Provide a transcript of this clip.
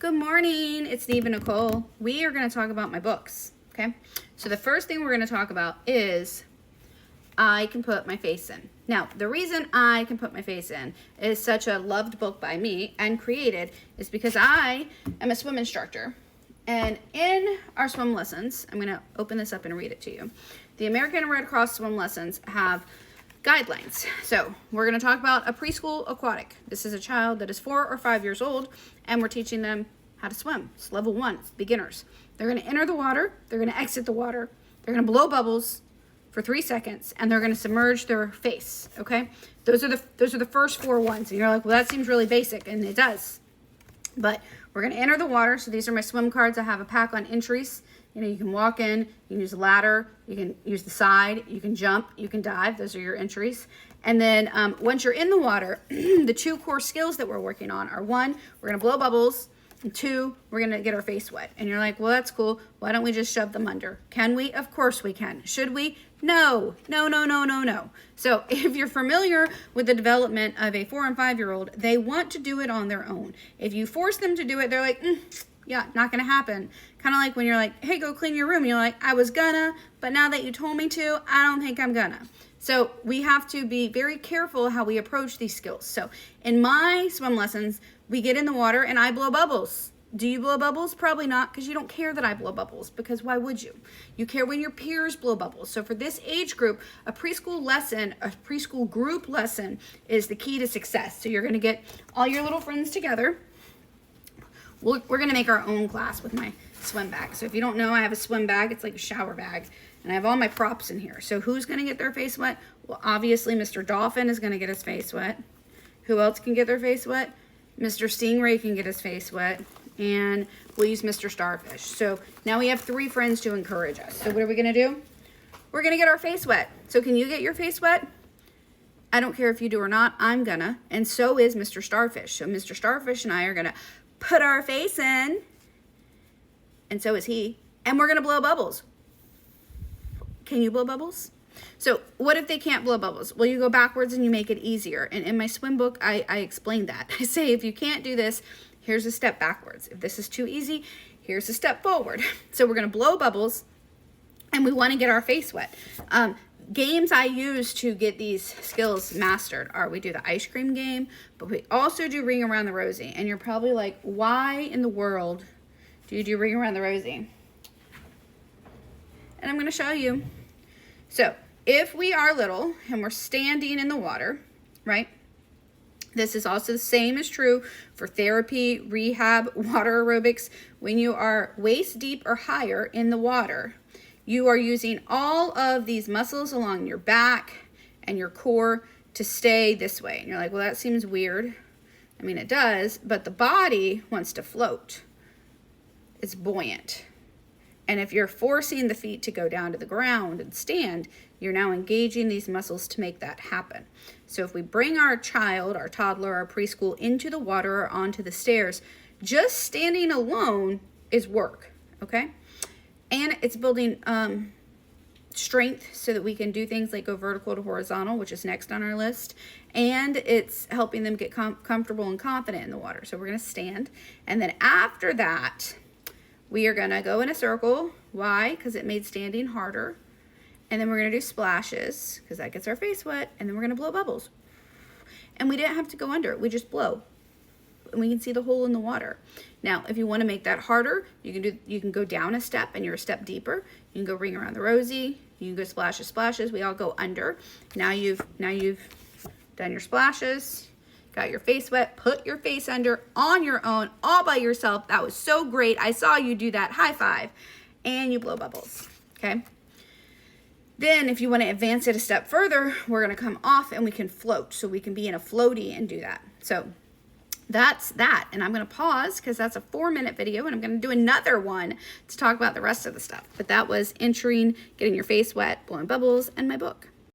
Good morning, it's Neve and Nicole. We are going to talk about my books, okay? So the first thing we're going to talk about is I Can Put My Face In. Now, the reason I Can Put My Face In is such a loved book by me and created is because I am a swim instructor. And in our swim lessons, I'm going to open this up and read it to you. The American Red Cross swim lessons have guidelines. So we're going to talk about a preschool aquatic. This is a child that is 4 or 5 years old, and we're teaching them how to swim. It's level 1, it's beginners. They're going to enter the water, they're going to exit the water, they're going to blow bubbles for 3 seconds, and they're going to submerge their face, okay? Those are the first 4 ones. And you're like, well, that seems really basic, and it does. But we're going to enter the water. So these are my swim cards. I have a pack on entries. You know, you can walk in, you can use a ladder, you can use the side, you can jump, you can dive. Those are your entries. And then once you're in the water, the 2 core skills that we're working on are 1, we're going to blow bubbles, and 2, we're going to get our face wet. And you're like, well, that's cool. Why don't we just shove them under? Can we? Of course we can. Should we? No, no, no, no, no, no. So if you're familiar with the development of a 4 and 5-year-old, they want to do it on their own. If you force them to do it, they're like, yeah, not gonna happen. Kind of like when you're like, hey, go clean your room. You're like, I was gonna, but now that you told me to, I don't think I'm gonna. So we have to be very careful how we approach these skills. So in my swim lessons, we get in the water and I blow bubbles. Do you blow bubbles? Probably not, because you don't care that I blow bubbles, because why would you? You care when your peers blow bubbles. So for this age group, a preschool lesson, a preschool group lesson is the key to success. So you're gonna get all your little friends together. We're gonna make our own class with my swim bag. So if you don't know, I have a swim bag. It's like a shower bag, and I have all my props in here. So who's gonna get their face wet? Well, obviously Mr. Dolphin is gonna get his face wet. Who else can get their face wet? Mr. Stingray can get his face wet. And we'll use Mr. Starfish. So now we have 3 friends to encourage us. So what are we gonna do? We're gonna get our face wet. So can you get your face wet? I don't care if you do or not, I'm gonna. And so is Mr. Starfish. So Mr. Starfish and I are gonna put our face in, and so is he. And we're gonna blow bubbles. Can you blow bubbles? So what if they can't blow bubbles? Well, you go backwards and you make it easier. And in my swim book, I explain that. I say, if you can't do this, here's a step backwards. If this is too easy, here's a step forward. So we're gonna blow bubbles, and we wanna get our face wet. Games I use to get these skills mastered are, we do the ice cream game, but we also do Ring Around the Rosie. And you're probably like, why in the world do you do Ring Around the Rosie? And I'm gonna show you. So if we are little and we're standing in the water, right? This is also the same is true for therapy, rehab, water aerobics. When you are waist deep or higher in the water, you are using all of these muscles along your back and your core to stay this way. And you're like, well, that seems weird. I mean, it does, but the body wants to float. It's buoyant. And if you're forcing the feet to go down to the ground and stand, you're now engaging these muscles to make that happen. So if we bring our child, our toddler, our preschool into the water or onto the stairs, just standing alone is work, okay? And it's building strength so that we can do things like go vertical to horizontal, which is next on our list. And it's helping them get comfortable and confident in the water. So we're gonna stand. And then after that, we are gonna go in a circle. Why? Because it made standing harder. And then we're gonna do splashes, because that gets our face wet. And then we're gonna blow bubbles. And we didn't have to go under it, we just blow. And we can see the hole in the water. Now, if you wanna make that harder, you can go down a step and you're a step deeper. You can go Ring Around the Rosie. You can go splashes, splashes. We all go under. Now you've done your splashes. Got your face wet, put your face under on your own, all by yourself. That was so great. I saw you do that. High five. And you blow bubbles, okay? Then if you want to advance it a step further, we're going to come off and we can float. So we can be in a floaty and do that. So that's that. And I'm going to pause because that's a 4-minute video, and I'm going to do another one to talk about the rest of the stuff. But that was entering, getting your face wet, blowing bubbles, and my book.